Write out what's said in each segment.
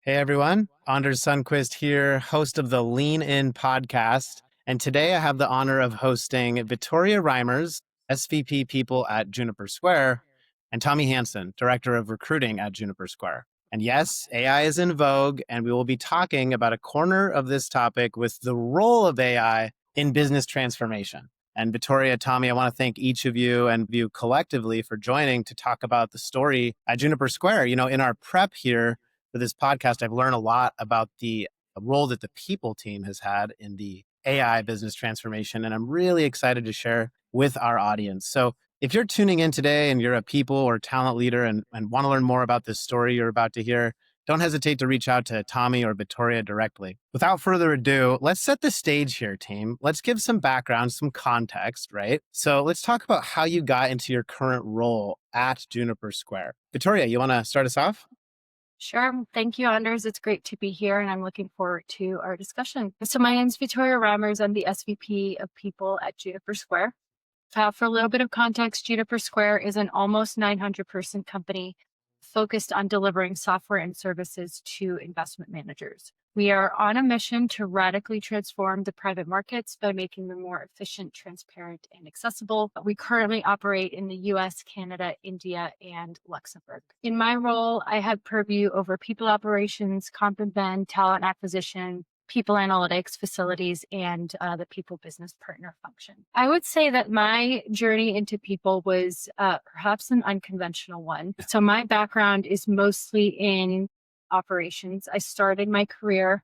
Hey everyone, Anders Sundquist here, host of the Lean In podcast. And today I have the honor of hosting Vittoria Reimers, SVP People at Juniper Square, and Tommy Hansen, Director of Recruiting at Juniper Square. And yes, AI is in vogue, and we will be talking about a corner of this topic with the role of AI in business transformation. And Vittoria, Tommy, I want to thank each of you and you collectively for joining to talk about the story at Juniper Square. You know, in our prep here, for this podcast, I've learned a lot about the role that the people team has had in the AI business transformation, and I'm really excited to share with our audience. So if you're tuning in today and you're a people or talent leader and want to learn more about this story you're about to hear, don't hesitate to reach out to Tommy or Vittoria directly. Without further ado, let's set the stage here, team. Let's give some background, some context, right? So let's talk about how you got into your current role at Juniper Square. Vittoria, you want to start us off? Sure. Thank you, Anders. It's great to be here, and I'm looking forward to our discussion. So my name is Vittoria Reimers. I'm the SVP of People at Juniper Square. For a little bit of context, Juniper Square is an almost 900-person company focused on delivering software and services to investment managers. We are on a mission to radically transform the private markets by making them more efficient, transparent, and accessible. We currently operate in the US, Canada, India, and Luxembourg. In my role, I have purview over people operations, comp and ben, talent acquisition, people analytics, facilities, and the people business partner function. I would say that my journey into people was perhaps an unconventional one. So my background is mostly in operations. I started my career,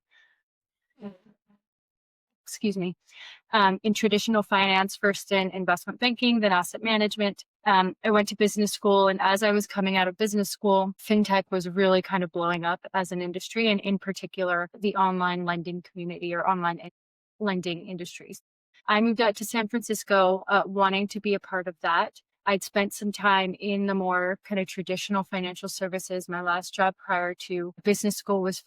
in traditional finance, first in investment banking, then asset management. I went to business school, and as I was coming out of business school, fintech was really kind of blowing up as an industry, and in particular, the online lending community or online lending industries. I moved out to San Francisco wanting to be a part of that. I'd spent some time in the more kind of traditional financial services. My last job prior to business school was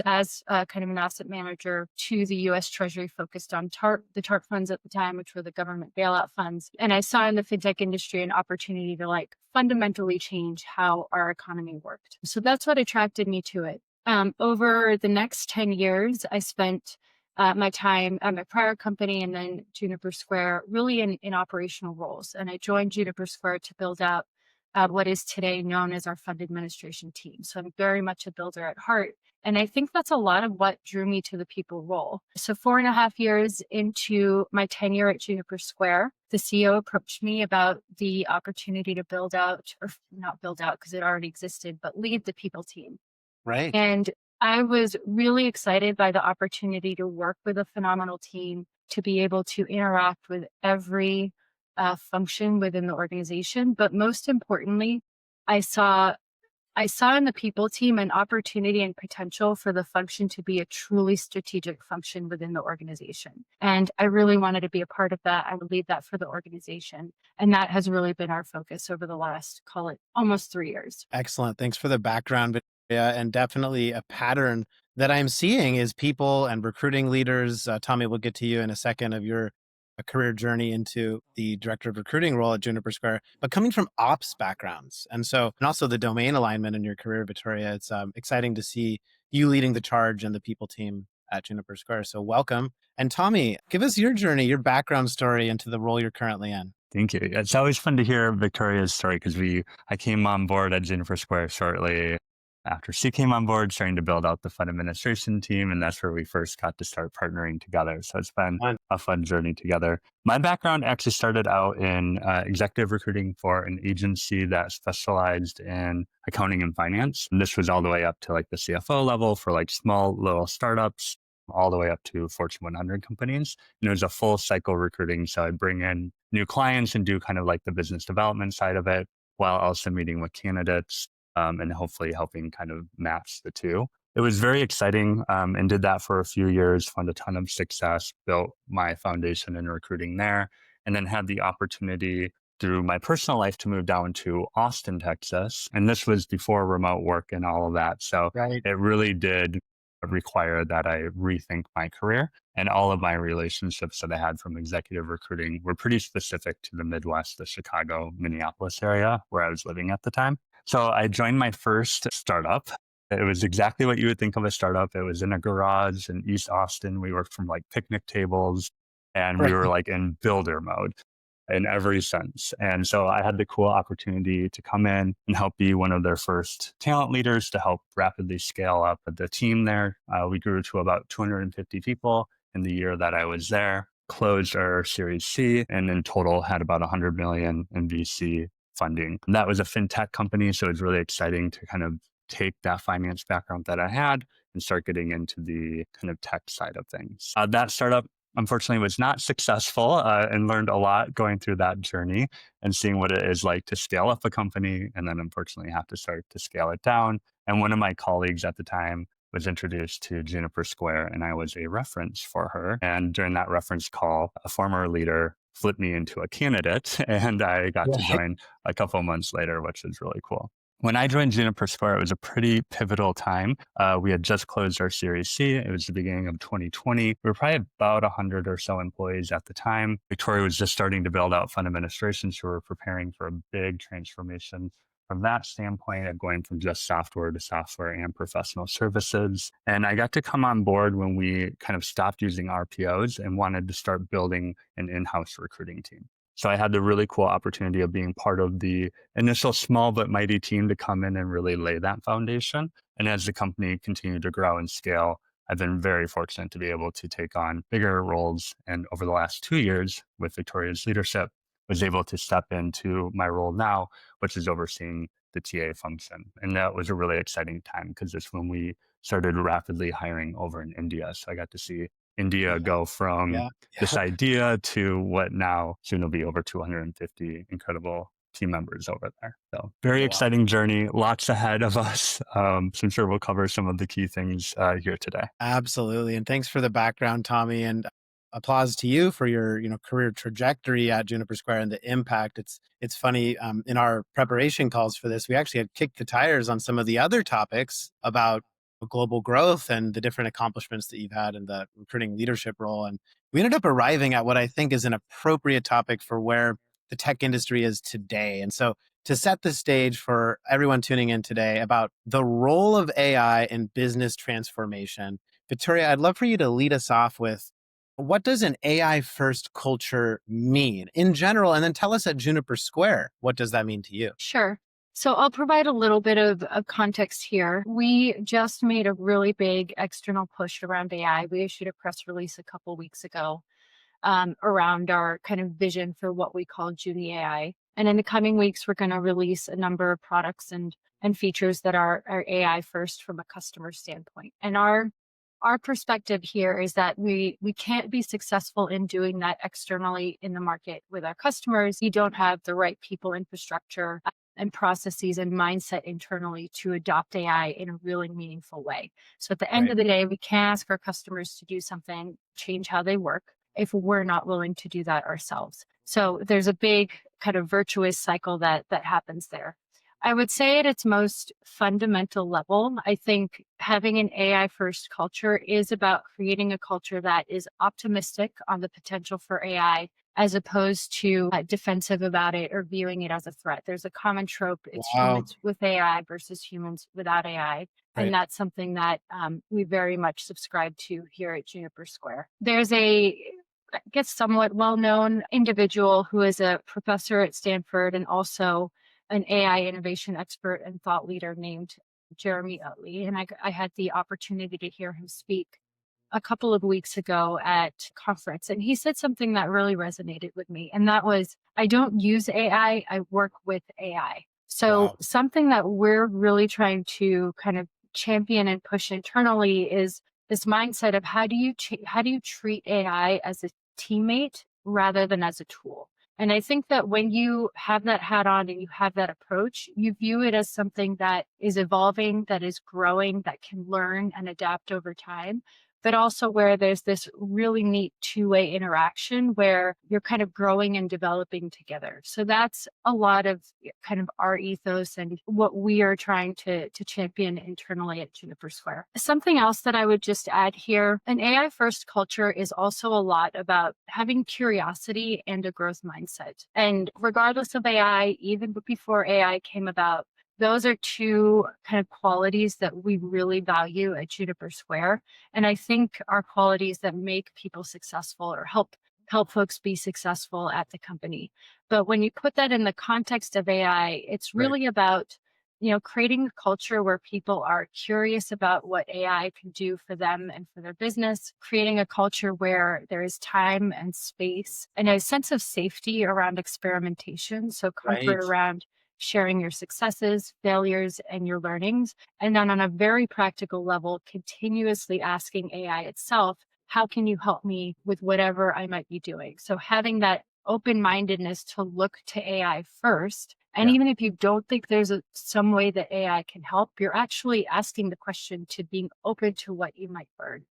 as kind of an asset manager to the US Treasury, focused on the TARP funds at the time, which were the government bailout funds. And I saw in the fintech industry an opportunity to fundamentally change how our economy worked. So that's what attracted me to it. Over the next 10 years, I spent my time at my prior company and then Juniper Square really in operational roles. And I joined Juniper Square to build out what is today known as our fund administration team. So I'm very much a builder at heart. And I think that's a lot of what drew me to the people role. So 4.5 years into my tenure at Juniper Square, the CEO approached me about the opportunity to build out, or not build out because it already existed, but lead the people team. Right. And I was really excited by the opportunity to work with a phenomenal team, to be able to interact with every function within the organization. But most importantly, I saw in the people team an opportunity and potential for the function to be a truly strategic function within the organization. And I really wanted to be a part of that. I would lead that for the organization. And that has really been our focus over the last, call it, almost 3 years. Excellent. Thanks for the background. Yeah, and definitely a pattern that I'm seeing is people and recruiting leaders. Tommy, we'll get to you in a second of your career journey into the director of recruiting role at Juniper Square, but coming from ops backgrounds. And also the domain alignment in your career, Vittoria, it's exciting to see you leading the charge and the people team at Juniper Square. So welcome. And Tommy, give us your journey, your background story into the role you're currently in. Thank you. It's always fun to hear Victoria's story because I came on board at Juniper Square shortly after she came on board, starting to build out the fund administration team. And that's where we first got to start partnering together. So it's been a fun journey together. My background actually started out in executive recruiting for an agency that specialized in accounting and finance. And this was all the way up to the CFO level for small little startups, all the way up to Fortune 100 companies. And it was a full cycle recruiting. So I'd bring in new clients and do kind of the business development side of it, while also meeting with candidates and hopefully helping kind of match the two. It was very exciting and did that for a few years, found a ton of success, built my foundation in recruiting there, and then had the opportunity through my personal life to move down to Austin, Texas. And this was before remote work and all of that. So It really did require that I rethink my career. And all of my relationships that I had from executive recruiting were pretty specific to the Midwest, the Chicago, Minneapolis area where I was living at the time. So I joined my first startup It was exactly what you would think of a startup. It was in a garage in East Austin. We worked from like picnic tables and we Right. were like in builder mode in every sense. And so I had the cool opportunity to come in and help be one of their first talent leaders to help rapidly scale up the team there. We grew to about 250 people in the year that I was there, closed our Series C, and in total had about 100 million in VC funding. And that was a fintech company. So it was really exciting to kind of take that finance background that I had and start getting into the kind of tech side of things. That startup, unfortunately, was not successful and learned a lot going through that journey and seeing what it is like to scale up a company and then unfortunately have to start to scale it down. And one of my colleagues at the time was introduced to Juniper Square and I was a reference for her. And during that reference call, a former leader flipped me into a candidate and I got to Right. join a couple months later, which was really cool. When I joined Juniper Square, it was a pretty pivotal time. We had just closed our Series C. It was the beginning of 2020. We were probably about 100 or so employees at the time. Vittoria was just starting to build out fund administration, so we were preparing for a big transformation from that standpoint of going from just software to software and professional services. And I got to come on board when we kind of stopped using RPOs and wanted to start building an in-house recruiting team. So I had the really cool opportunity of being part of the initial small but mighty team to come in and really lay that foundation. And as the company continued to grow and scale, I've been very fortunate to be able to take on bigger roles. And over the last 2 years, with Victoria's leadership, was able to step into my role now, which is overseeing the TA function. And that was a really exciting time because it's when we started rapidly hiring over in India. So I got to see India Yeah. go from Yeah. this idea to what now soon will be over 250 incredible team members over there. So very Wow. exciting journey, lots ahead of us. So I'm sure we'll cover some of the key things here today. Absolutely. And thanks for the background, Tommy. And applause to you for your, career trajectory at Juniper Square and the impact. It's funny, in our preparation calls for this, we actually had kicked the tires on some of the other topics about global growth and the different accomplishments that you've had in the recruiting leadership role. And we ended up arriving at what I think is an appropriate topic for where the tech industry is today. And so to set the stage for everyone tuning in today about the role of AI in business transformation, Vittoria, I'd love for you to lead us off with what does an AI first culture mean in general? And then tell us at Juniper Square, what does that mean to you? Sure. So I'll provide a little bit of context here. We just made a really big external push around AI. We issued a press release a couple weeks ago around our kind of vision for what we call use.The. And in the coming weeks, we're going to release a number of products and features that are AI first from a customer standpoint. And our perspective here is that we can't be successful in doing that externally in the market with our customers. You don't have the right people infrastructure and processes and mindset internally to adopt AI in a really meaningful way. So at the end Right. of the day, we can't ask our customers to do something, change how they work, if we're not willing to do that ourselves. So there's a big kind of virtuous cycle that happens there. I would say at its most fundamental level, I think having an AI first culture is about creating a culture that is optimistic on the potential for AI as opposed to defensive about it or viewing it as a threat. There's a common trope. It's Wow. humans with AI versus humans without AI. And Right. that's something that we very much subscribe to here at Juniper Square. There's I guess, somewhat well-known individual who is a professor at Stanford and also an AI innovation expert and thought leader named Jeremy Utley. And I had the opportunity to hear him speak a couple of weeks ago at conference. And he said something that really resonated with me. And that was, I don't use AI, I work with AI. So Wow. something that we're really trying to kind of champion and push internally is this mindset of how do you treat AI as a teammate rather than as a tool. And I think that when you have that hat on and you have that approach, you view it as something that is evolving, that is growing, that can learn and adapt over time, but also where there's this really neat two-way interaction where you're kind of growing and developing together. So that's a lot of kind of our ethos and what we are trying to champion internally at Juniper Square. Something else that I would just add here, an AI first culture is also a lot about having curiosity and a growth mindset. And regardless of AI, even before AI came about, Those are two kind of qualities that we really value at Juniper Square. And I think are qualities that make people successful or help folks be successful at the company. But when you put that in the context of AI, it's Right. really about, creating a culture where people are curious about what AI can do for them and for their business, creating a culture where there is time and space and a sense of safety around experimentation. So comfort Right. around sharing your successes, failures, and your learnings. And then on a very practical level, continuously asking AI itself, how can you help me with whatever I might be doing? So having that open-mindedness to look to AI first. And Yeah. even if you don't think there's some way that AI can help, you're actually asking the question to being open to what you might learn.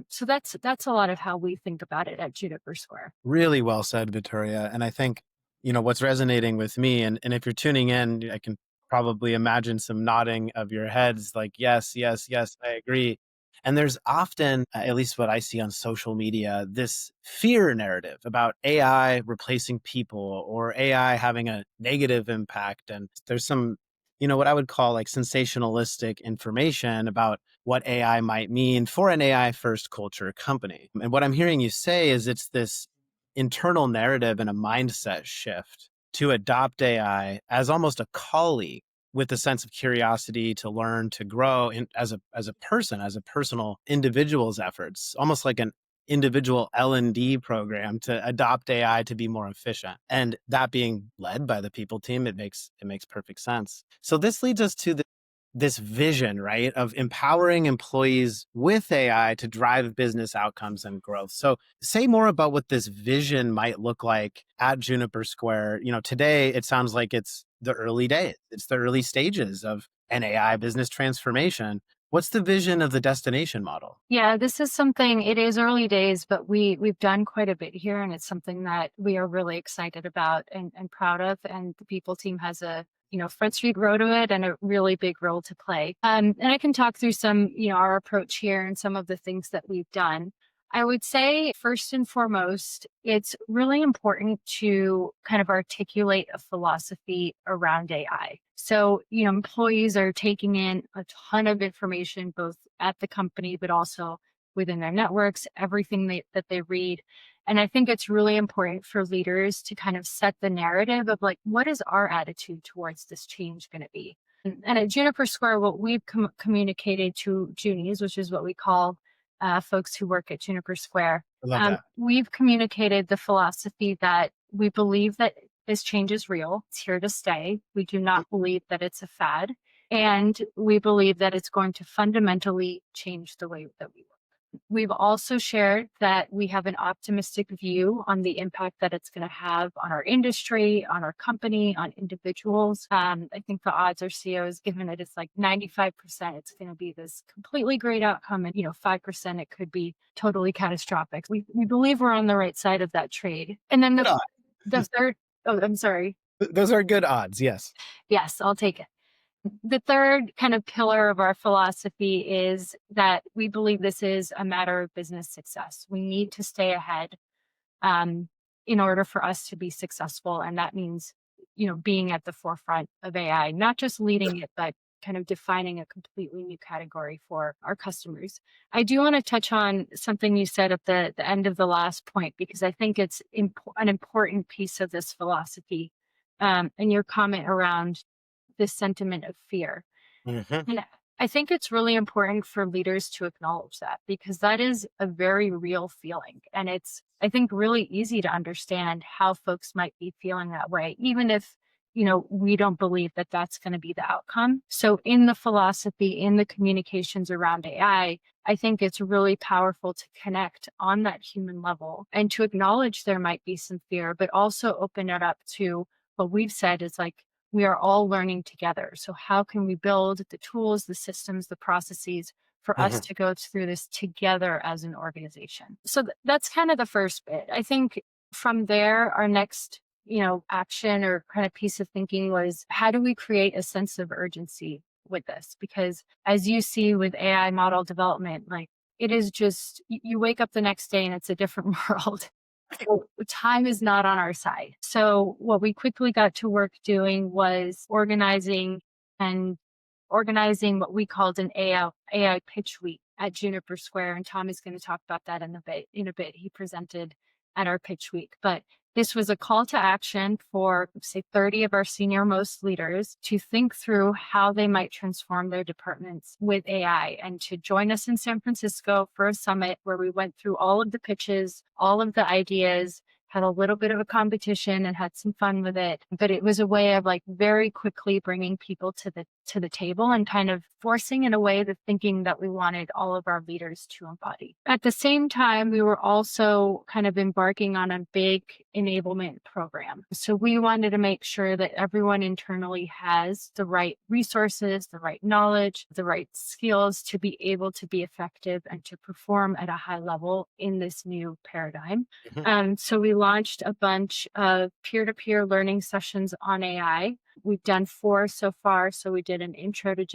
So that's a lot of how we think about it at Juniper Square. Really well said, Vittoria. And I think, what's resonating with me, and if you're tuning in, I can probably imagine some nodding of your heads like, yes, yes, yes, I agree. And there's often, at least what I see on social media, this fear narrative about AI replacing people or AI having a negative impact. And there's some, what I would call like sensationalistic information about what AI might mean for an AI first culture company. And what I'm hearing you say is it's this internal narrative and a mindset shift to adopt AI as almost a colleague with a sense of curiosity to learn, to grow as a person, as a personal individual's efforts, almost like an individual L&D program to adopt AI to be more efficient. And that being led by the people team, it makes perfect sense. So this leads us to this vision, right, of empowering employees with AI to drive business outcomes and growth. So say more about what this vision might look like at Juniper Square. Today it sounds like it's the early days. It's the early stages of an AI business transformation. What's the vision of the destination model? Yeah, this is something, it is early days, but we've done quite a bit here, and it's something that we are really excited about and proud of. And the people team has a, front street row to it and a really big role to play. And I can talk through some, our approach here and some of the things that we've done. I would say first and foremost, it's really important to kind of articulate a philosophy around AI. So, employees are taking in a ton of information, both at the company, but also within their networks, everything that they read. And I think it's really important for leaders to kind of set the narrative of like, what is our attitude towards this change going to be? And at Juniper Square, what we've communicated to Junies, which is what we call folks who work at Juniper Square, I love that. we've communicated the philosophy that we believe that this change is real. It's here to stay. We do not believe that it's a fad. And we believe that it's going to fundamentally change the way that we work. We've also shared that we have an optimistic view on the impact that it's going to have on our industry, on our company, on individuals. I think the odds are CEOs, given that it's like 95%, it's going to be this completely great outcome. And, 5% it could be totally catastrophic. We believe we're on the right side of that trade. And then Good the third, oh, I'm sorry. Those are good odds. Yes. Yes, I'll take it. The third kind of pillar of our philosophy is that we believe this is a matter of business success. We need to stay ahead in order for us to be successful. And that means, being at the forefront of AI, not just leading it, but kind of defining a completely new category for our customers. I do want to touch on something you said at the end of the last point, because I think it's an important piece of this philosophy, and your comment around this sentiment of fear. Mhm. And I think it's really important for leaders to acknowledge that, because that is a very real feeling. And it's, I think, really easy to understand how folks might be feeling that way, even if, we don't believe that that's going to be the outcome. So in the philosophy, in the communications around AI, I think it's really powerful to connect on that human level and to acknowledge there might be some fear, but also open it up to what we've said is like, we are all learning together. So how can we build the tools, the systems, the processes for us Mhm. to go through this together as an organization? So that's kind of the first bit. I think from there, our next, action or kind of piece of thinking was, how do we create a sense of urgency with this? Because as you see with AI model development, like it is just, you wake up the next day and it's a different world. So time is not on our side. So what we quickly got to work doing was organizing and organizing what we called an AI pitch week at Juniper Square. And Tom is going to talk about that in a bit. He presented at our pitch week. But this was a call to action for, say, 30 of our senior most leaders to think through how they might transform their departments with AI and to join us in San Francisco for a summit where we went through all of the pitches, all of the ideas, had a little bit of a competition and had some fun with it. But it was a way of like very quickly bringing people to the table and kind of forcing in a way the thinking that we wanted all of our leaders to embody. At the same time, we were also kind of embarking on a big enablement program. So we wanted to make sure that everyone internally has the right resources, the right knowledge, the right skills to be able to be effective and to perform at a high level in this new paradigm. So we launched a bunch of peer-to-peer learning sessions on AI. We've done 4 so far. So we did an intro to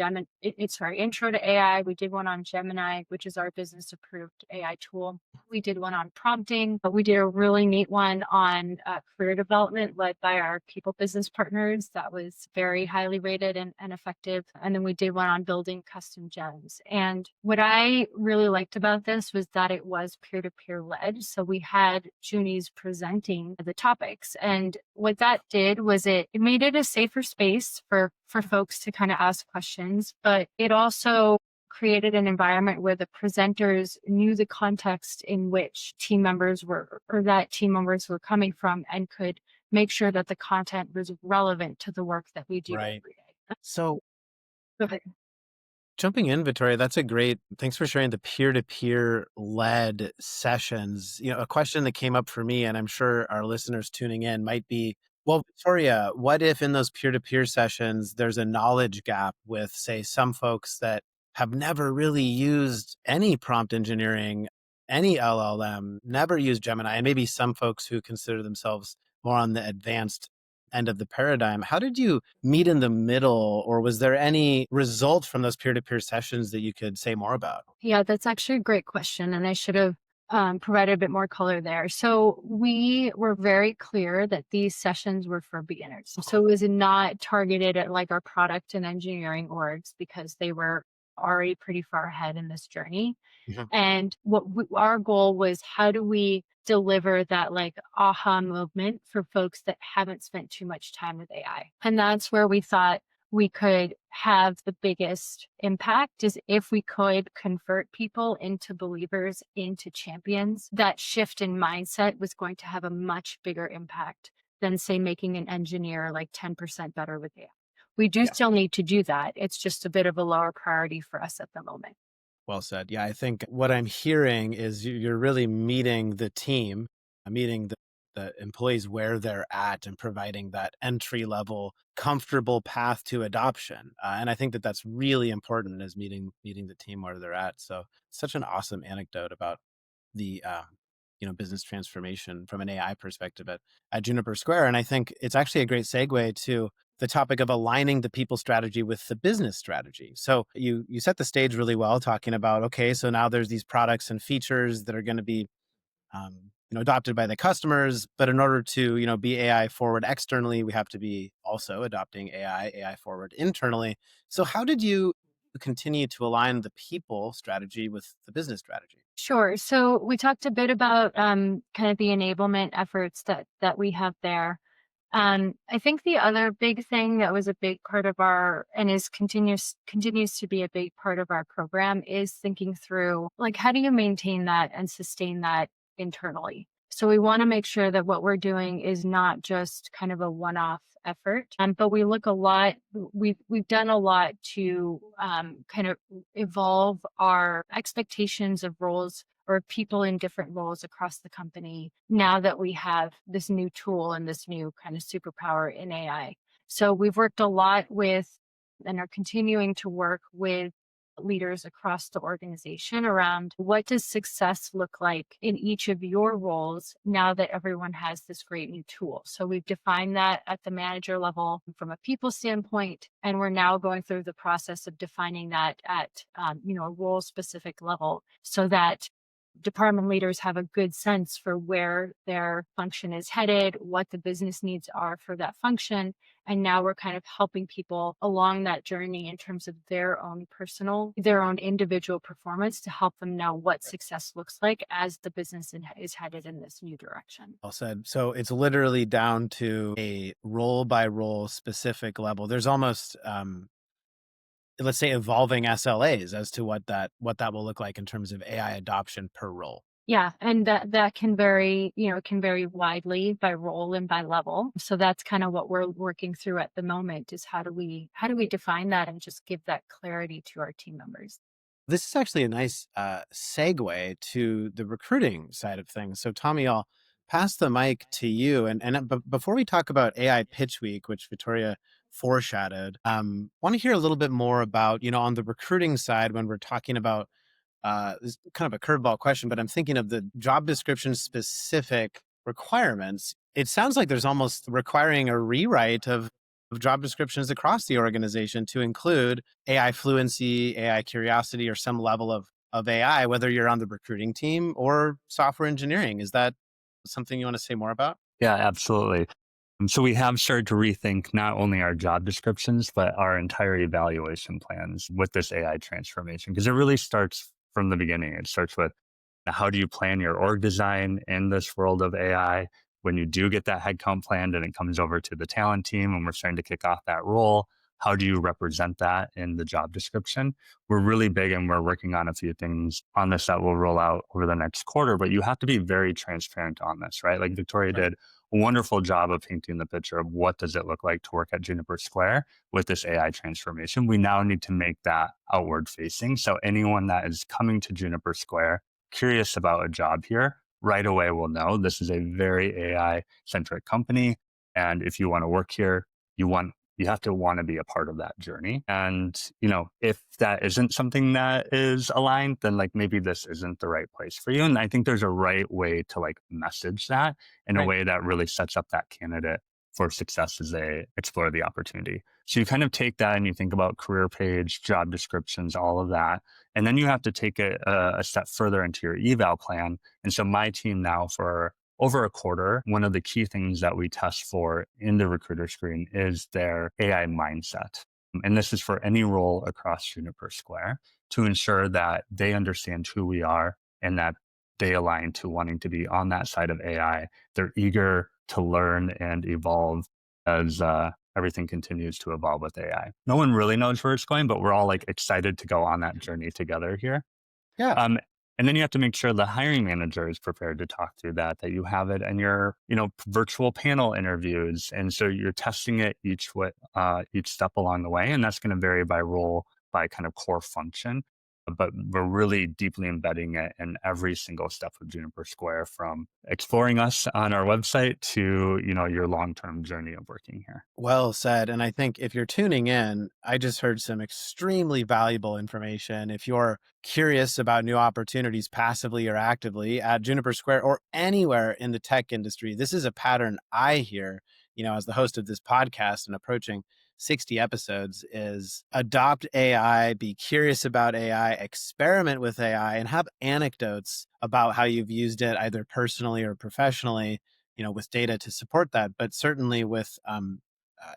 AI. We did one on Gemini, which is our business approved AI tool. We did one on prompting, but we did a really neat one on career development led by our people business partners. That was very highly rated and effective. And then we did one on building custom gems. And what I really liked about this was that it was peer-to-peer led. So we had Junies presenting the topics. And what that did was it made it a safer space for folks to kind of ask questions, but it also created an environment where the presenters knew the context in which team members were coming from and could make sure that the content was relevant to the work that we do every day. So Go ahead. jumping in, Vittoria, thanks for sharing the peer-to-peer led sessions. A question that came up for me, and I'm sure our listeners tuning in might be, well, Vittoria, what if in those peer-to-peer sessions, there's a knowledge gap with, say, some folks that have never really used any prompt engineering, any LLM, never used Gemini, and maybe some folks who consider themselves more on the advanced end of the paradigm. How did you meet in the middle, or was there any result from those peer-to-peer sessions that you could say more about? Yeah, that's actually a great question. And I should have provided a bit more color there. So we were very clear that these sessions were for beginners. So it was not targeted at like our product and engineering orgs because they were already pretty far ahead in this journey. Mhm. And our goal was, how do we deliver that like aha moment for folks that haven't spent too much time with AI? And that's where we thought we could have the biggest impact, is if we could convert people into believers, into champions. That shift in mindset was going to have a much bigger impact than, say, making an engineer like 10% better with AI. We do still need to do that. It's just a bit of a lower priority for us at the moment. Well said. Yeah, I think what I'm hearing is you're really meeting the team, meeting the employees where they're at and providing that entry level, comfortable path to adoption. And I think that that's really important, is meeting the team where they're at. So such an awesome anecdote about the business transformation from an AI perspective at Juniper Square. And I think it's actually a great segue to the topic of aligning the people strategy with the business strategy. So you set the stage really well, talking about, okay, so now there's these products and features that are going to be adopted by the customers, but in order to be AI forward externally, we have to be also adopting AI forward internally. So how did you continue to align the people strategy with the business strategy? Sure. So we talked a bit about kind of the enablement efforts that we have there. I think the other big thing that was a big part of and continues to be a big part of our program is thinking through, like, how do you maintain that and sustain that internally? So we want to make sure that what we're doing is not just kind of a one-off effort, but we look a lot. We've done a lot to kind of evolve our expectations of roles or people in different roles across the company now that we have this new tool and this new kind of superpower in AI. So we've worked a lot with and are continuing to work with leaders across the organization around, what does success look like in each of your roles now that everyone has this great new tool? So we've defined that at the manager level from a people standpoint, and we're now going through the process of defining that at a role specific level, so that department leaders have a good sense for where their function is headed, what the business needs are for that function. And now we're kind of helping people along that journey in terms of their own individual performance to help them know what success looks like as the business is headed in this new direction. Well said. So it's literally down to a role by role specific level. There's almost, let's say, evolving SLAs as to what that will look like in terms of AI adoption per role. Yeah, and that can vary, it can vary widely by role and by level. So that's kind of what we're working through at the moment is how do we define that and just give that clarity to our team members. This is actually a nice segue to the recruiting side of things. So, Tommy, I'll pass the mic to you. But before we talk about AI Pitch Week, which Vittoria foreshadowed, want to hear a little bit more about, on the recruiting side when we're talking about this is kind of a curveball question, but I'm thinking of the job description specific requirements. It sounds like there's almost requiring a rewrite of job descriptions across the organization to include AI fluency, AI curiosity, or some level of AI, whether you're on the recruiting team or software engineering. Is that something you want to say more about? Yeah, absolutely. So we have started to rethink not only our job descriptions, but our entire evaluation plans with this AI transformation, because it really starts from the beginning. It starts with how do you plan your org design in this world of AI? When you do get that headcount planned and it comes over to the talent team and we're starting to kick off that role, how do you represent that in the job description? We're really big and we're working on a few things on this that will roll out over the next quarter, but you have to be very transparent on this, right? Like Vittoria did a wonderful job of painting the picture of what does it look like to work at Juniper Square with this AI transformation. We now need to make that outward facing. So anyone that is coming to Juniper Square curious about a job here, right away will know this is a very AI centric company. And if you want to work here, you have to want to be a part of that journey. And, if that isn't something that is aligned, then like maybe this isn't the right place for you. And I think there's a right way to like message that in a way that really sets up that candidate for success as they explore the opportunity. So you kind of take that and you think about career page, job descriptions, all of that. And then you have to take it a step further into your eval plan. And so my team now for over a quarter, one of the key things that we test for in the recruiter screen is their AI mindset. And this is for any role across Juniper Square to ensure that they understand who we are and that they align to wanting to be on that side of AI. They're eager to learn and evolve as everything continues to evolve with AI. No one really knows where it's going, but we're all like excited to go on that journey together here. Yeah. And then you have to make sure the hiring manager is prepared to talk through that you have it in your, virtual panel interviews. And so you're testing it each step along the way. And that's going to vary by role, by kind of core function. But we're really deeply embedding it in every single step of Juniper Square, from exploring us on our website to, your long-term journey of working here. Well said. And I think if you're tuning in, I just heard some extremely valuable information. If you're curious about new opportunities passively or actively at Juniper Square or anywhere in the tech industry, this is a pattern I hear, as the host of this podcast and approaching 60 episodes, is adopt AI, be curious about AI, experiment with AI, and have anecdotes about how you've used it either personally or professionally, with data to support that, but certainly with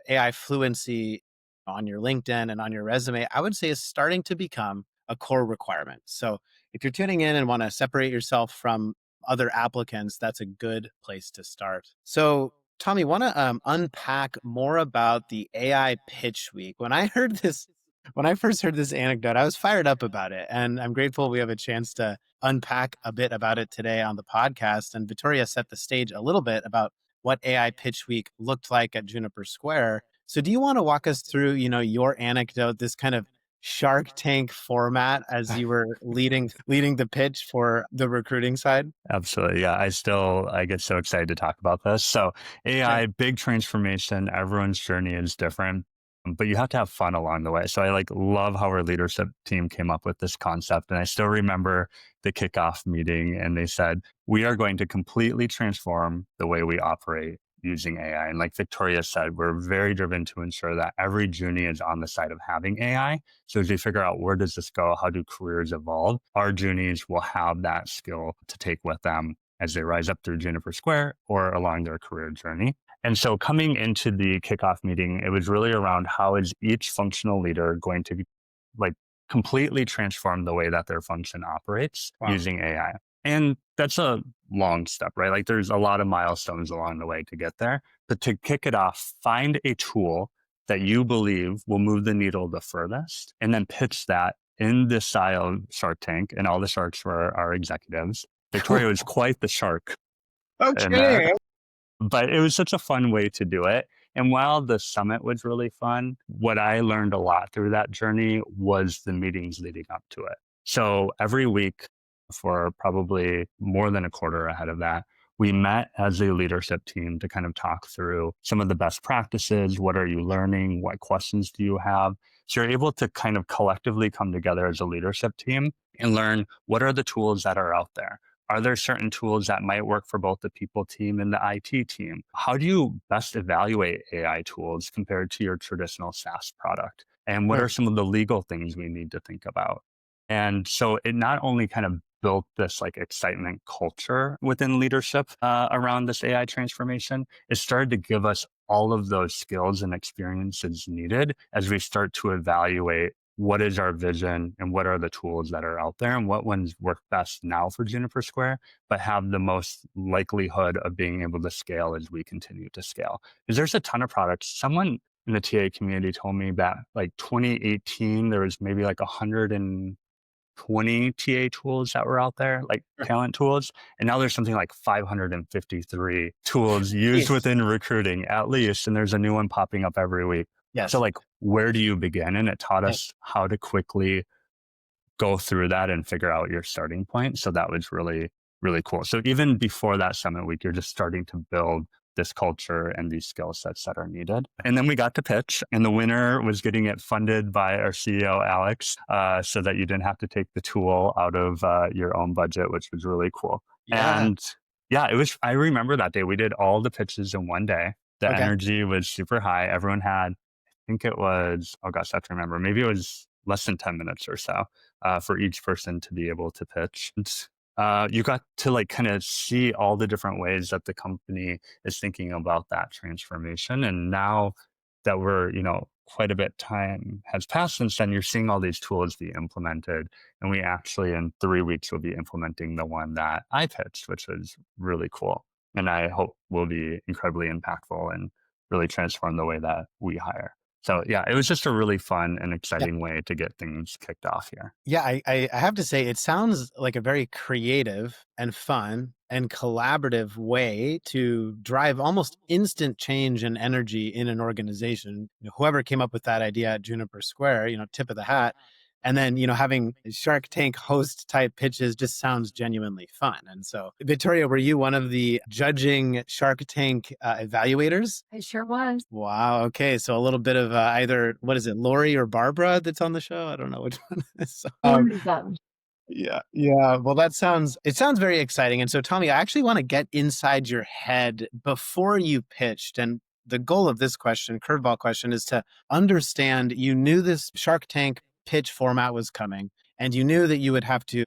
AI fluency on your LinkedIn and on your resume, I would say is starting to become a core requirement. So if you're tuning in and want to separate yourself from other applicants, that's a good place to start. So Tommy, want to unpack more about the AI Pitch Week. When I first heard this anecdote, I was fired up about it. And I'm grateful we have a chance to unpack a bit about it today on the podcast. And Vittoria set the stage a little bit about what AI Pitch Week looked like at Juniper Square. So do you want to walk us through, your anecdote, this kind of Shark Tank format as you were leading the pitch for the recruiting side? Absolutely. Yeah. I get so excited to talk about this. So AI, big transformation. Everyone's journey is different, but you have to have fun along the way. So I love how our leadership team came up with this concept. And I still remember the kickoff meeting and they said, we are going to completely transform the way we operate using AI. And like Victoria said, we're very driven to ensure that every Junie is on the side of having AI. So as we figure out where does this go, how do careers evolve, our Junies will have that skill to take with them as they rise up through Juniper Square or along their career journey. And so coming into the kickoff meeting, it was really around how is each functional leader going to like completely transform the way that their function operates using AI. And that's a long step, right? Like there's a lot of milestones along the way to get there. But to kick it off, find a tool that you believe will move the needle the furthest, and then pitch that in this style Shark Tank. And all the sharks were our executives. Victoria was quite the shark in there. But it was such a fun way to do it. And while the summit was really fun, what I learned a lot through that journey was the meetings leading up to it. So every week for probably more than a quarter ahead of that, we met as a leadership team to kind of talk through some of the best practices. What are you learning? What questions do you have? So you're able to kind of collectively come together as a leadership team and learn what are the tools that are out there. Are there certain tools that might work for both the people team and the IT team? How do you best evaluate AI tools compared to your traditional SaaS product? And what are some of the legal things we need to think about? And so it not only kind of built this like excitement culture within leadership around this AI transformation, it started to give us all of those skills and experiences needed as we start to evaluate what is our vision and what are the tools that are out there and what ones work best now for Juniper Square, but have the most likelihood of being able to scale as we continue to scale. Because there's a ton of products. Someone in the TA community told me that like 2018, there was maybe like 120 TA tools that were out there, like talent tools. And now there's something like 553 tools used within recruiting at least. And there's a new one popping up every week. So like, where do you begin? And it taught us how to quickly go through that and figure out your starting point. So that was really, really cool. So even before that summit week, you're just starting to build this culture and these skill sets that are needed. And then we got to pitch, and the winner was getting it funded by our CEO, Alex, so that you didn't have to take the tool out of your own budget, which was really cool. And yeah, it was, I remember that day, we did all the pitches in one day. The energy was super high. Everyone had, I think it was, oh gosh, I have to remember, maybe it was less than 10 minutes or so for each person to be able to pitch. You got to like kind of see all the different ways that the company is thinking about that transformation. And now that we're, quite a bit time has passed since then, you're seeing all these tools be implemented. And we actually in 3 weeks will be implementing the one that I pitched, which was really cool. And I hope will be incredibly impactful and really transform the way that we hire. So yeah, it was just a really fun and exciting way to get things kicked off here. Yeah, I have to say, it sounds like a very creative and fun and collaborative way to drive almost instant change and energy in an organization. Whoever came up with that idea at Juniper Square, tip of the hat. And then, having Shark Tank host type pitches just sounds genuinely fun. And so, Victoria, were you one of the judging Shark Tank evaluators? I sure was. Wow. Okay. So a little bit of either, what is it, Lori or Barbara that's on the show? I don't know which one it is. Yeah. Yeah. Well, it sounds very exciting. And so, Tommy, I actually want to get inside your head before you pitched. And the goal of this question, curveball question, is to understand you knew this Shark Tank pitch format was coming, and you knew that you would have to,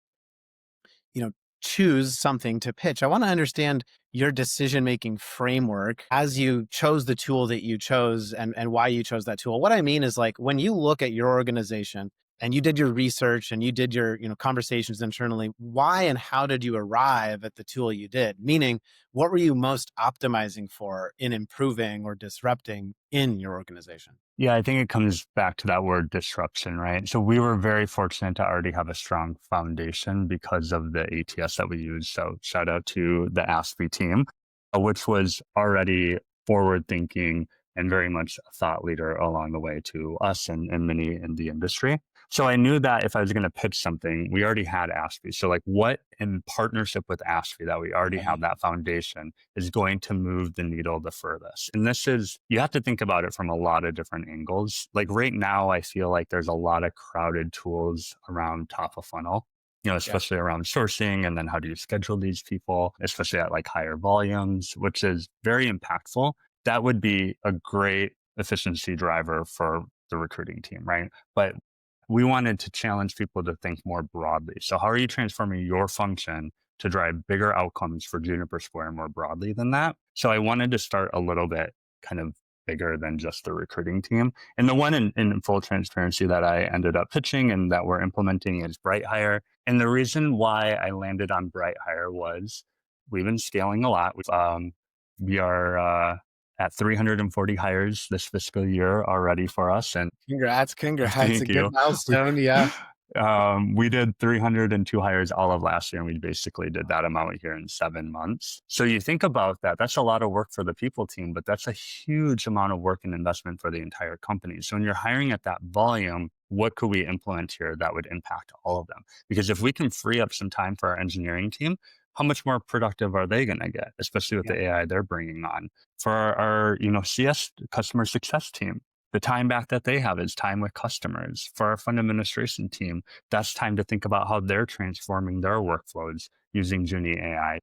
choose something to pitch. I want to understand your decision-making framework as you chose the tool that you chose and why you chose that tool. What I mean is, like, when you look at your organization and you did your research and you did your, conversations internally, why and how did you arrive at the tool you did? Meaning, what were you most optimizing for in improving or disrupting in your organization? Yeah, I think it comes back to that word disruption, right? So we were very fortunate to already have a strong foundation because of the ATS that we use. So shout out to the ASPE team, which was already forward thinking and very much a thought leader along the way to us and many in the industry. So I knew that if I was going to pitch something, we already had ASPE. So like what in partnership with ASPE that we already have that foundation is going to move the needle the furthest. And this is, you have to think about it from a lot of different angles. Like right now, I feel like there's a lot of crowded tools around top of funnel. Yeah. especially around sourcing, and then how do you schedule these people, especially at like higher volumes, which is very impactful. That would be a great efficiency driver for the recruiting team, right? But we wanted to challenge people to think more broadly. So how are you transforming your function to drive bigger outcomes for Juniper Square more broadly than that? So I wanted to start a little bit kind of bigger than just the recruiting team. And the one in full transparency that I ended up pitching and that we're implementing is Bright Hire. And the reason why I landed on Bright Hire was we've been scaling a lot. We are at 340 hires this fiscal year already for us. And Congrats. A thank good you. milestone. Yeah. We did 302 hires all of last year, and we basically did that amount here in 7 months. So you think about that, that's a lot of work for the people team, but that's a huge amount of work and investment for the entire company. So when you're hiring at that volume, what could we implement here that would impact all of them? Because if we can free up some time for our engineering team, how much more productive are they going to get, especially with Yeah. the AI they're bringing on? For our CS customer success team, the time back that they have is time with customers. For our fund administration team, that's time to think about how they're transforming their workflows using Juni AI.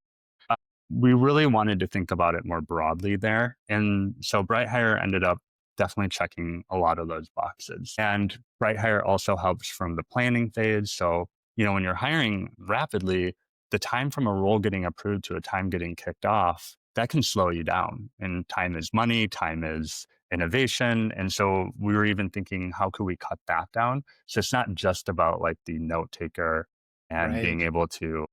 Uh, we really wanted to think about it more broadly there. And so Bright Hire ended up definitely checking a lot of those boxes. And Bright Hire also helps from the planning phase. So, when you're hiring rapidly, the time from a role getting approved to a time getting kicked off, that can slow you down. And time is money, time is innovation. And so we were even thinking, how could we cut that down? So it's not just about like the note taker and Right. being able to,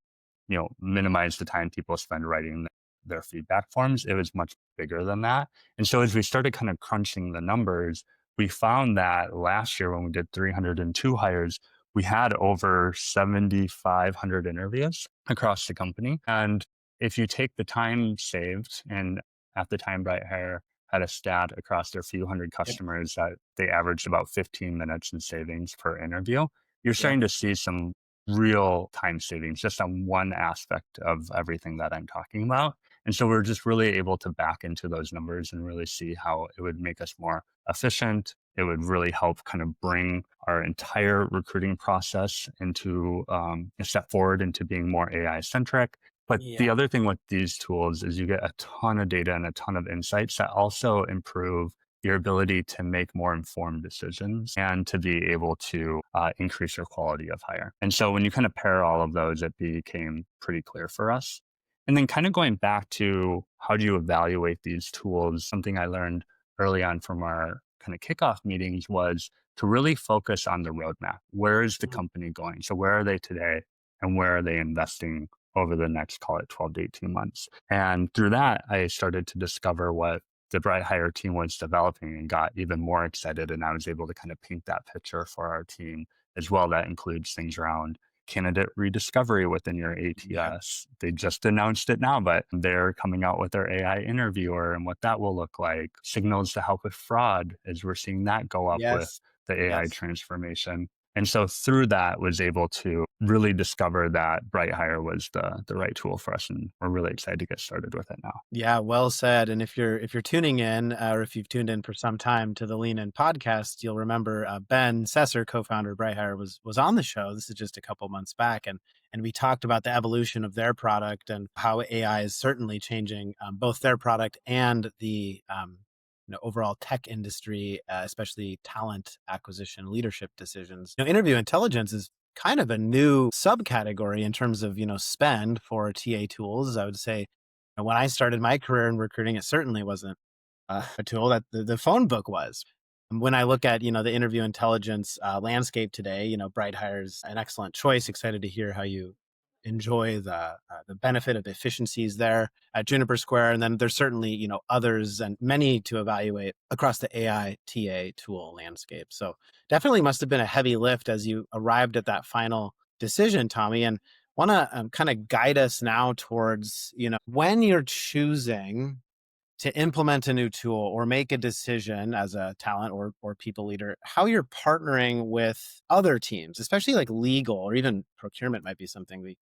minimize the time people spend writing their feedback forms. It was much bigger than that. And so as we started kind of crunching the numbers, we found that last year when we did 302 hires, we had over 7,500 interviews across the company. And if you take the time saved, and at the time, Bright Hire had a stat across their few hundred Yep. customers that they averaged about 15 minutes in savings per interview, you're Yep. starting to see some real time savings just on one aspect of everything that I'm talking about. And so we're just really able to back into those numbers and really see how it would make us more efficient. It would really help kind of bring our entire recruiting process into a step forward into being more AI centric. But Yeah. the other thing with these tools is you get a ton of data and a ton of insights that also improve your ability to make more informed decisions and to be able to increase your quality of hire. And so when you kind of pair all of those, it became pretty clear for us. And then kind of going back to how do you evaluate these tools, something I learned early on from our kind of kickoff meetings was to really focus on the roadmap. Where is the Mhm. company going? So where are they today and where are they investing over the next, call it 12 to 18 months? And through that, I started to discover what the Bright Hire team was developing and got even more excited. And I was able to kind of paint that picture for our team as well. That includes things around candidate rediscovery within your Yeah. ATS. They just announced it now, but they're coming out with their AI interviewer and what that will look like. Signals to help with fraud as we're seeing that go up with Yes. the AI Yes. transformation. And so through that was able to really discover that Bright Hire was the right tool for us. And we're really excited to get started with it now. Yeah, well said. And if you're tuning in, or if you've tuned in for some time to the Lean In podcast, you'll remember Ben Sesser, co-founder of Brighthire, was on the show. This is just a couple months back, and we talked about the evolution of their product and how AI is certainly changing both their product and the overall tech industry, especially talent acquisition, leadership decisions. Interview intelligence is kind of a new subcategory in terms of spend for TA tools. I would say when I started my career in recruiting, it certainly wasn't a tool that the phone book was. And when I look at the interview intelligence landscape today, Bright Hire's an excellent choice. Excited to hear how you enjoy the benefit of efficiencies there at Juniper Square, and then there's certainly others and many to evaluate across the AI TA tool landscape. So definitely must have been a heavy lift as you arrived at that final decision, Tommy. And want to kind of guide us now towards when you're choosing to implement a new tool or make a decision as a talent or people leader, how you're partnering with other teams, especially like legal or even procurement might be something we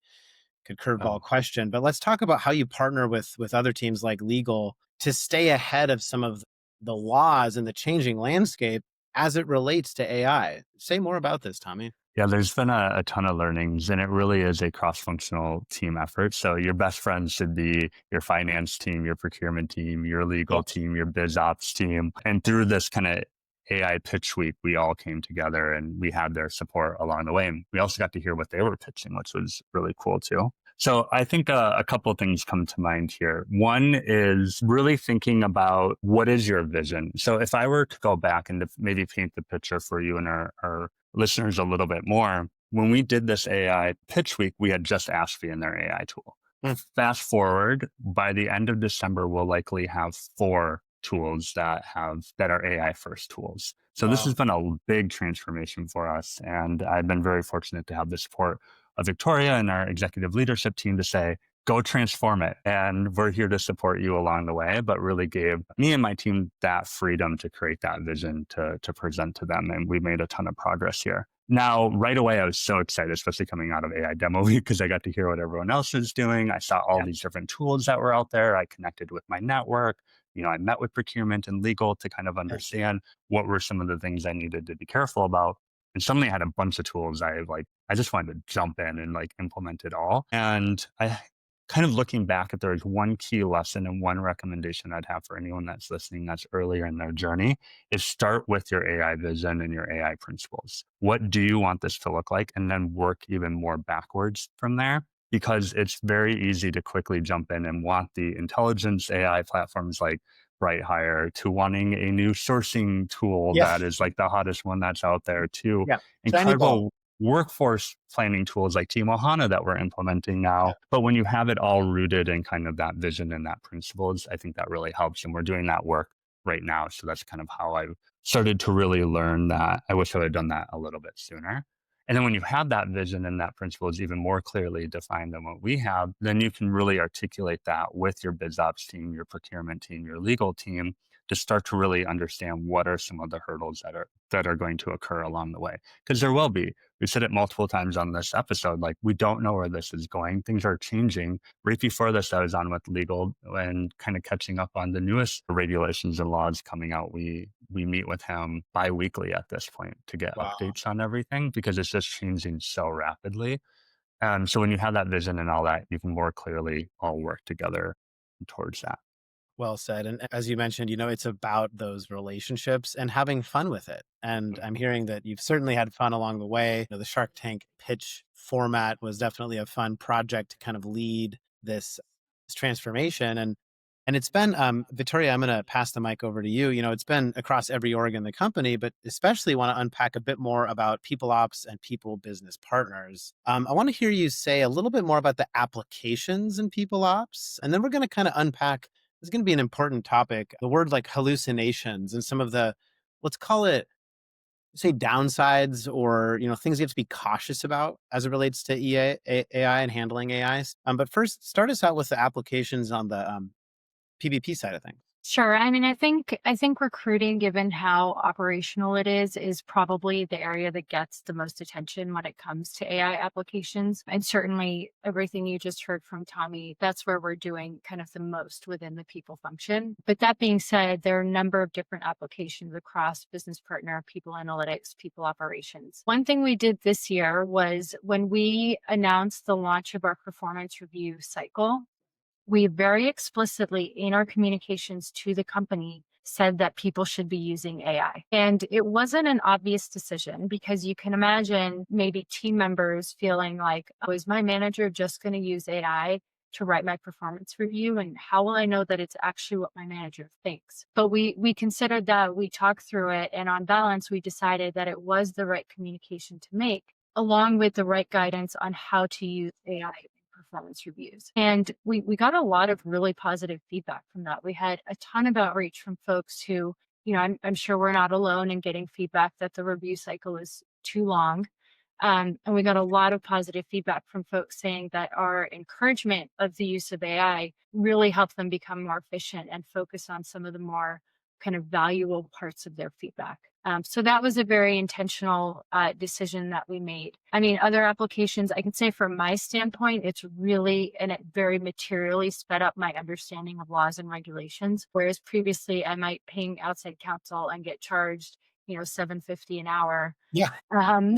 could curveball Oh, question. But let's talk about how you partner with other teams like legal to stay ahead of some of the laws and the changing landscape as it relates to AI. Say more about this, Tommy. Yeah, there's been a ton of learnings, and it really is a cross-functional team effort. So your best friends should be your finance team, your procurement team, your legal Yes. team, your biz ops team. And through this kind of AI pitch week, we all came together and we had their support along the way. And we also got to hear what they were pitching, which was really cool too. So I think a couple of things come to mind here. One is really thinking about what is your vision. So if I were to go back and to maybe paint the picture for you and our listeners a little bit more, when we did this AI pitch week, we had just Ashby in their AI tool. Mm. Fast forward, by the end of December, we'll likely have 4 tools that are AI first tools. So this has Wow. been a big transformation for us. And I've been very fortunate to have the support of Vittoria and our executive leadership team to say, go transform it. And we're here to support you along the way, but really gave me and my team that freedom to create that vision to present to them. And we made a ton of progress here. Now, right away, I was so excited, especially coming out of AI Demo Week, because I got to hear what everyone else was doing. I saw all Yeah. these different tools that were out there. I connected with my network. I met with procurement and legal to kind of Yeah. understand what were some of the things I needed to be careful about. And suddenly I had a bunch of tools I just wanted to jump in and implement it all. And I kind of looking back, if there's one key lesson and one recommendation I'd have for anyone that's listening that's earlier in their journey, is start with your AI vision and your AI principles. What do you want this to look like? And then work even more backwards from there, because it's very easy to quickly jump in and want the intelligence AI platforms like BrightHire, to wanting a new sourcing tool Yeah. that is like the hottest one that's out there, to Yeah. Shiny ball. incredible workforce planning tools like Team Ohana that we're implementing Yeah. now. But when you have it all rooted in kind of that vision and that principles, I think that really helps. And we're doing that work right now. So that's kind of how I started to really learn that. I wish I had done that a little bit sooner. And then when you have that vision and that principle is even more clearly defined than what we have, then you can really articulate that with your biz ops team, your procurement team, your legal team, to start to really understand what are some of the hurdles that are going to occur along the way. Because there will be. We said it multiple times on this episode, like we don't know where this is going. Things are changing. Right before this, I was on with legal and kind of catching up on the newest regulations and laws coming out. We meet with him bi-weekly at this point to get Wow. updates on everything, because it's just changing so rapidly. And so when you have that vision and all that, you can more clearly all work together towards that. Well said. And as you mentioned, it's about those relationships and having fun with it. And I'm hearing that you've certainly had fun along the way. The Shark Tank pitch format was definitely a fun project to kind of lead this transformation. And it's been, Vittoria, I'm going to pass the mic over to you. It's been across every org in the company, but especially want to unpack a bit more about people ops and people business partners. I want to hear you say a little bit more about the applications in people ops. And then we're going to kind of unpack, it's going to be an important topic, the word like hallucinations and some of the, let's call it, say downsides or things you have to be cautious about as it relates to AI and handling AIs. But first, start us out with the applications on the PvP side of things. Sure. I mean, I think recruiting, given how operational it is probably the area that gets the most attention when it comes to AI applications. And certainly everything you just heard from Tommy, that's where we're doing kind of the most within the people function. But that being said, there are a number of different applications across business partner, people analytics, people operations. One thing we did this year was when we announced the launch of our performance review cycle, we very explicitly in our communications to the company said that people should be using AI. And it wasn't an obvious decision, because you can imagine maybe team members feeling like, oh, is my manager just going to use AI to write my performance review? And how will I know that it's actually what my manager thinks? But we considered that, we talked through it, and on balance, we decided that it was the right communication to make, along with the right guidance on how to use AI performance reviews. And we got a lot of really positive feedback from that. We had a ton of outreach from folks who, I'm sure we're not alone in getting feedback that the review cycle is too long. And we got a lot of positive feedback from folks saying that our encouragement of the use of AI really helped them become more efficient and focus on some of the more kind of valuable parts of their feedback. So that was a very intentional decision that we made. I mean, other applications, I can say from my standpoint, it's really, and it very materially sped up my understanding of laws and regulations. Whereas previously I might ping outside counsel and get charged $7.50 an hour. Yeah. Um,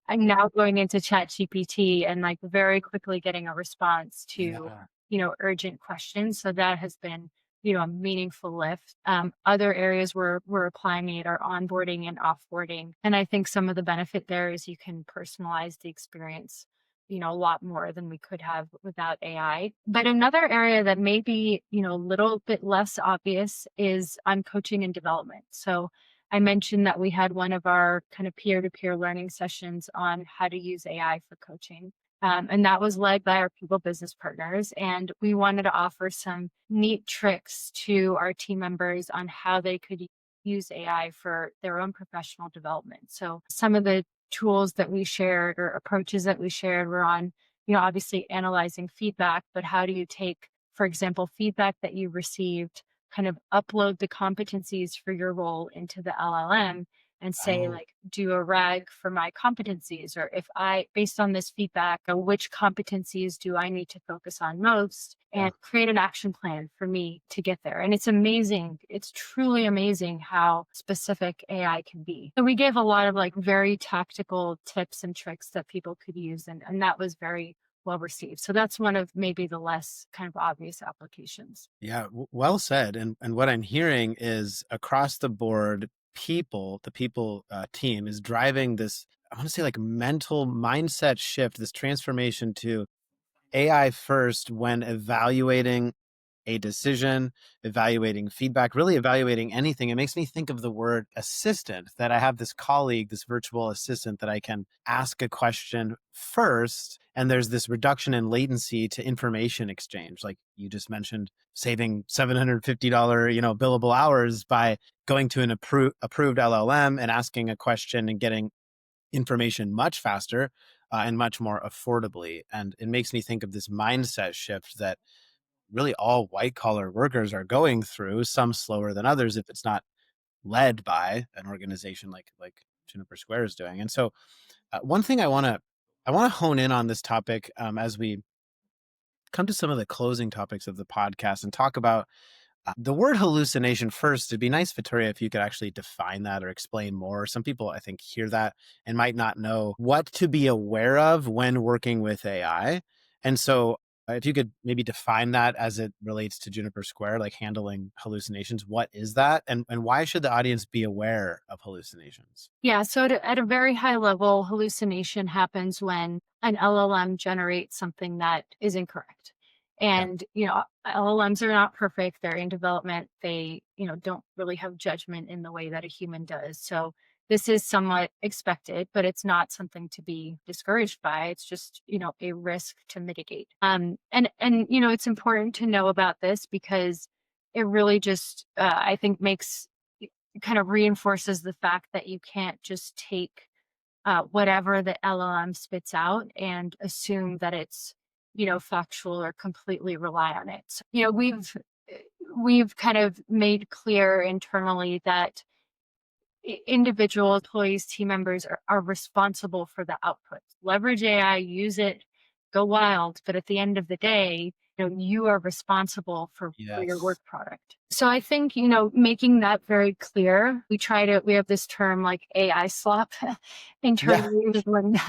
I'm now going into ChatGPT and like very quickly getting a response to, Yeah. urgent questions. So that has been, a meaningful lift. Other areas where we're applying it are onboarding and offboarding. And I think some of the benefit there is you can personalize the experience, a lot more than we could have without AI. But another area that may be, a little bit less obvious is on coaching and development. So I mentioned that we had one of our kind of peer-to-peer learning sessions on how to use AI for coaching. And that was led by our people business partners. And we wanted to offer some neat tricks to our team members on how they could use AI for their own professional development. So some of the tools that we shared or approaches that we shared were on, obviously analyzing feedback, but how do you take, for example, feedback that you received, kind of upload the competencies for your role into the LLM and say, Oh, like, do a rag for my competencies, or if based on this feedback, which competencies do I need to focus on most, yeah. and create an action plan for me to get there. And it's amazing. It's truly amazing how specific AI can be. So we gave a lot of like very tactical tips and tricks that people could use. And that was very well received. So that's one of maybe the less kind of obvious applications. Yeah, well said. And what I'm hearing is across the board, the people team is driving this, I want to say like mental mindset shift, this transformation to AI first when evaluating a decision, evaluating feedback, really evaluating anything. It makes me think of the word assistant, that I have this colleague, this virtual assistant that I can ask a question first. And there's this reduction in latency to information exchange. Like you just mentioned, saving $750, billable hours by going to an approved LLM and asking a question and getting information much faster and much more affordably. And it makes me think of this mindset shift that really all white collar workers are going through, some slower than others if it's not led by an organization like Juniper Square is doing. And so one thing I want to hone in on this topic as we come to some of the closing topics of the podcast and talk about the word hallucination first. It'd be nice, Vittoria, if you could actually define that or explain more. Some people, I think, hear that and might not know what to be aware of when working with AI. And so, if you could maybe define that as it relates to Juniper Square, like handling hallucinations, what is that? And why should the audience be aware of hallucinations? Yeah, so at a very high level, hallucination happens when an LLM generates something that is incorrect. Yeah. And, LLMs are not perfect. They're in development. They, don't really have judgment in the way that a human does. So this is somewhat expected, but it's not something to be discouraged by. It's just, a risk to mitigate. And it's important to know about this because it really just, I think kind of reinforces the fact that you can't just take whatever the LLM spits out and assume that it's, factual or completely rely on it. So, we've kind of made clear internally that individual employees, team members are responsible for the output. Leverage AI, use it, go wild. But at the end of the day, you are responsible for your work Yes. product. So I think, making that very clear, we have this term like AI slop Yeah. internally when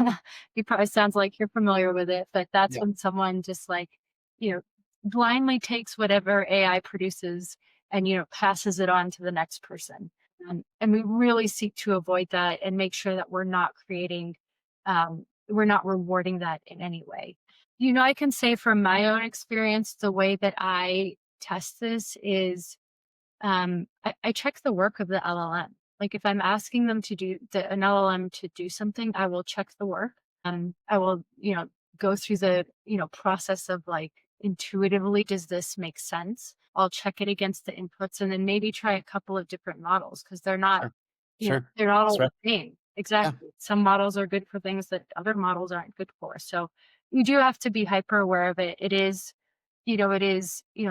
it probably sounds like you're familiar with it, but that's Yeah. when someone just like, you know, blindly takes whatever AI produces and, passes it on to the next person. And we really seek to avoid that and make sure that we're not rewarding that in any way. I can say from my own experience, the way that I test this is I check the work of the LLM. Like if I'm asking them to do an LLM to do something, I will check the work. I will, go through the, process of like intuitively, does this make sense? I'll check it against the inputs and then maybe try a couple of different models because Sure. Sure. they're not That's all right. the same. Yeah. Exactly. Some models are good for things that other models aren't good for. So you do have to be hyper aware of it. It is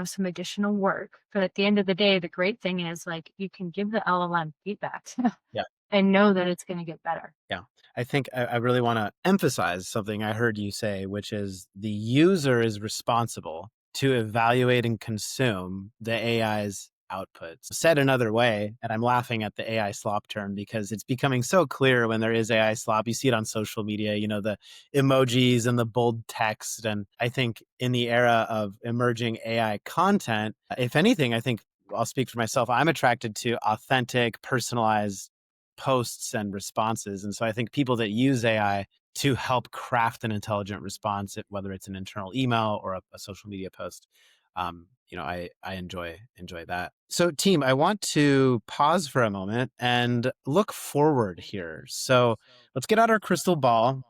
some additional work. But at the end of the day, the great thing is like you can give the LLM feedback Yeah. and know that it's going to get better. Yeah. I think I really want to emphasize something I heard you say, which is the user is responsible to evaluate and consume the AI's outputs. Said another way, and I'm laughing at the AI slop term because it's becoming so clear when there is AI slop. You see it on social media, the emojis and the bold text. And I think in the era of emerging AI content, if anything, I think I'll speak for myself. I'm attracted to authentic, personalized posts and responses. And so I think people that use AI to help craft an intelligent response, whether it's an internal email or a social media post, I enjoy that. So team, I want to pause for a moment and look forward here. So let's get out our crystal ball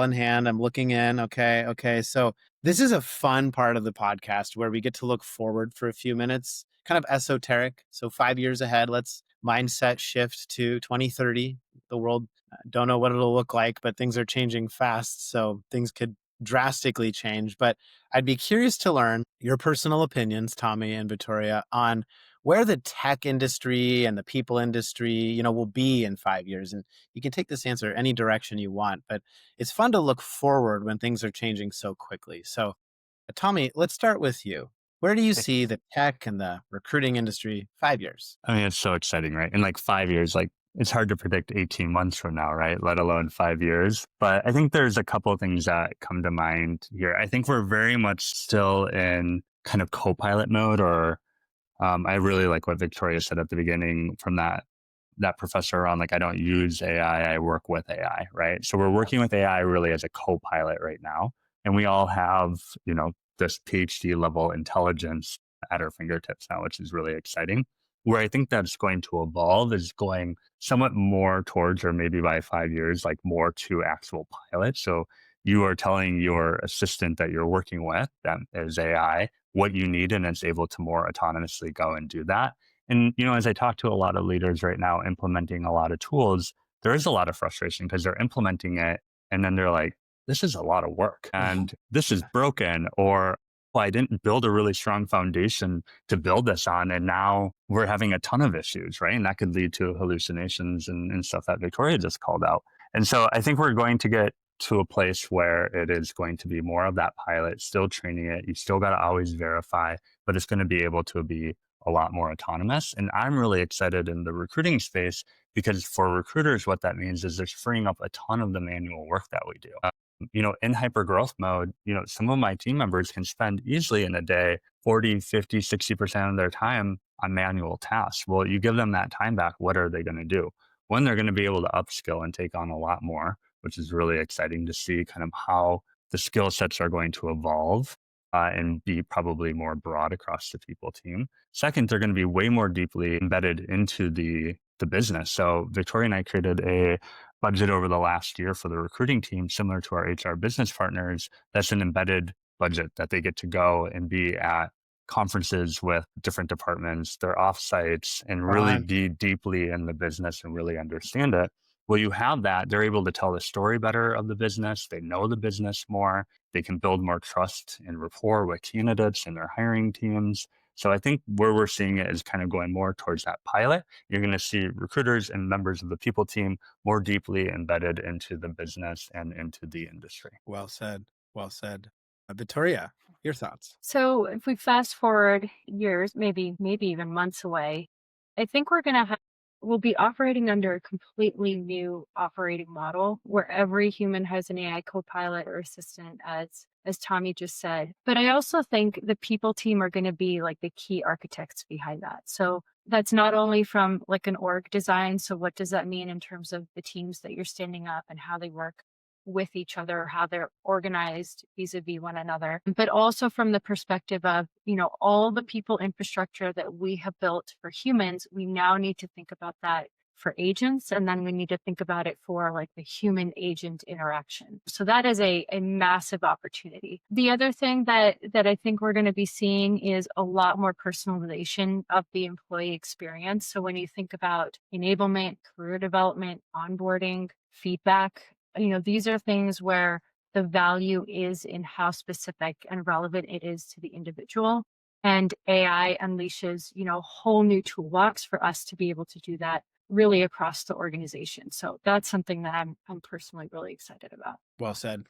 in hand. I'm looking in. Okay. So this is a fun part of the podcast where we get to look forward for a few minutes, kind of esoteric. So 5 years ahead, let's mindset shift to 2030. The world, don't know what it'll look like, but things are changing fast. So things could drastically change. But I'd be curious to learn your personal opinions, Tommy and Vittoria, on where the tech industry and the people industry, will be in 5 years. And you can take this answer any direction you want, but it's fun to look forward when things are changing so quickly. So, Tommy, let's start with you. Where do you see the tech and the recruiting industry 5 years? I mean, it's so exciting, right? In like 5 years, like it's hard to predict 18 months from now, right? Let alone 5 years. But I think there's a couple of things that come to mind here. I think we're very much still in kind of co-pilot mode, or I really like what Vittoria said at the beginning from that professor on, like, I don't use AI, I work with AI, right? So we're working with AI really as a co-pilot right now. And we all have, this PhD level intelligence at our fingertips now, which is really exciting. Where I think that's going to evolve is going somewhat more towards, or maybe by 5 years, like more to actual pilots. So you are telling your assistant that you're working with, that is AI, what you need, and it's able to more autonomously go and do that. And, as I talk to a lot of leaders right now implementing a lot of tools, there is a lot of frustration because they're implementing it and then they're like, this is a lot of work and this is broken, or well, I didn't build a really strong foundation to build this on. And now we're having a ton of issues, right? And that could lead to hallucinations and stuff that Vittoria just called out. And so I think we're going to get to a place where it is going to be more of that pilot, still training it. You still got to always verify, but it's going to be able to be a lot more autonomous. And I'm really excited in the recruiting space because for recruiters, what that means is there's freeing up a ton of the manual work that we do. In hyper growth mode, some of my team members can spend easily in a day 40, 50, 60% of their time on manual tasks. Well, you give them that time back, what are they going to do? One, they're going to be able to upskill and take on a lot more, which is really exciting to see kind of how the skill sets are going to evolve and be probably more broad across the people team. Second, they're going to be way more deeply embedded into the business. So Victoria and I created a budget over the last year for the recruiting team, similar to our HR business partners. That's an embedded budget that they get to go and be at conferences with different departments, their offsites, and really be deeply in the business and really understand it. Well, you have that, they're able to tell the story better of the business. They know the business more. They can build more trust and rapport with candidates and their hiring teams. So I think where we're seeing it is kind of going more towards that pilot. You're going to see recruiters and members of the people team more deeply embedded into the business and into the industry. Well said. Vittoria, your thoughts? So if we fast forward years, maybe even months away, I think we'll be operating under a completely new operating model where every human has an AI co-pilot or assistant, as Tommy just said. But I also think the people team are going to be like the key architects behind that. So that's not only from like an org design. So what does that mean in terms of the teams that you're standing up and how they work with each other, how they're organized vis-a-vis one another, but also from the perspective of, all the people infrastructure that we have built for humans, we now need to think about that for agents. And then we need to think about it for like the human agent interaction. So that is a massive opportunity. The other thing that I think we're going to be seeing is a lot more personalization of the employee experience. So when you think about enablement, career development, onboarding, feedback, these are things where the value is in how specific and relevant it is to the individual. And AI unleashes, a whole new toolbox for us to be able to do that really across the organization. So that's something that I'm personally really excited about. Well said.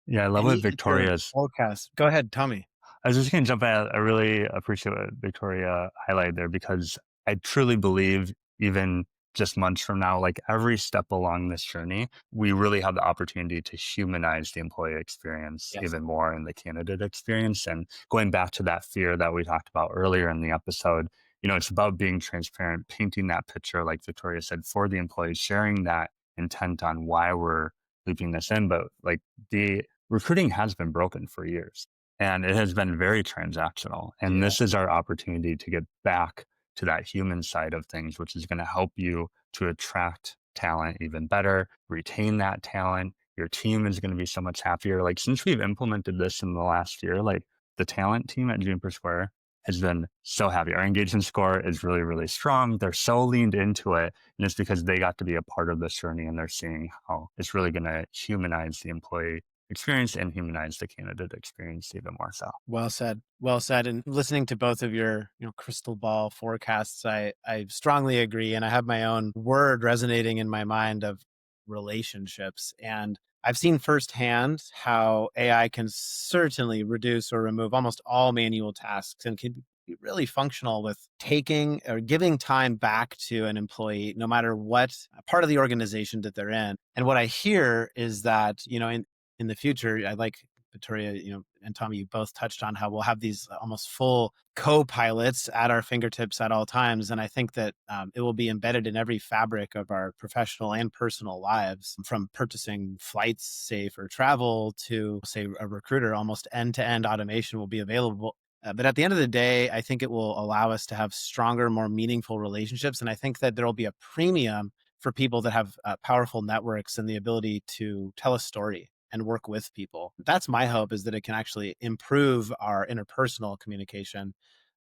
Yeah, I love what Victoria's forecast. Go ahead, Tommy. I was just going to jump in. I really appreciate what Victoria highlighted there, because I truly believe, even just months from now, like every step along this journey, we really have the opportunity to humanize the employee experience Yes. even more in the candidate experience. And going back to that fear that we talked about earlier in the episode, it's about being transparent, painting that picture, like Victoria said, for the employees, sharing that intent on why we're looping this in. But like, the recruiting has been broken for years, and it has been very transactional. And Yeah. this is our opportunity to get back to that human side of things, which is going to help you to attract talent even better, retain that talent. Your team is going to be so much happier. Like, since we've implemented this in the last year, like the talent team at Juniper Square has been so happy. Our engagement score is really, really strong. They're so leaned into it. And it's because they got to be a part of this journey, and they're seeing how it's really going to humanize the employee experience and humanize the candidate experience even more so. Well said. Well said. And listening to both of your, crystal ball forecasts, I strongly agree. And I have my own word resonating in my mind of relationships. And I've seen firsthand how AI can certainly reduce or remove almost all manual tasks and can be really functional with taking or giving time back to an employee, no matter what part of the organization that they're in. And what I hear is that, in the future, I like Vittoria, and Tommy, you both touched on how we'll have these almost full co-pilots at our fingertips at all times. And I think that it will be embedded in every fabric of our professional and personal lives, from purchasing flights, say, for travel, to, say, a recruiter. Almost end-to-end automation will be available. But at the end of the day, I think it will allow us to have stronger, more meaningful relationships. And I think that there will be a premium for people that have powerful networks and the ability to tell a story and work with people. That's my hope, is that it can actually improve our interpersonal communication.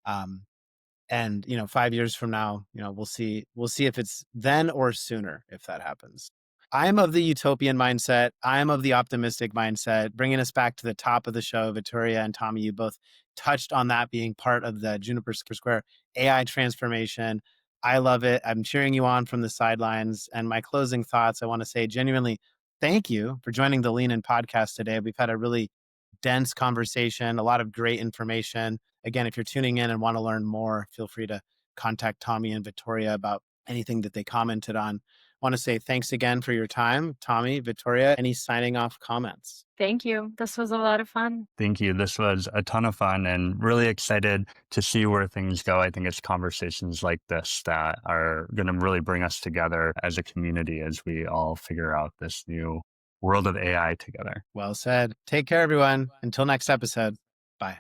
Um, and 5 years from now, we'll see if it's then or sooner if that happens. I'm of the utopian mindset. I'm of the optimistic mindset. Bringing us back to the top of the show, Vittoria and Tommy, you both touched on that being part of the Juniper Square AI transformation. I love it. I'm cheering you on from the sidelines. And my closing thoughts, I want to say genuinely thank you for joining the Lean In podcast today. We've had a really dense conversation, a lot of great information. Again, if you're tuning in and want to learn more, feel free to contact Tommy and Vittoria about anything that they commented on. Want to say thanks again for your time, Tommy, Vittoria. Any signing off comments? Thank you. This was a lot of fun. Thank you. This was a ton of fun, and really excited to see where things go. I think it's conversations like this that are going to really bring us together as a community as we all figure out this new world of AI together. Well said. Take care, everyone. Until next episode. Bye.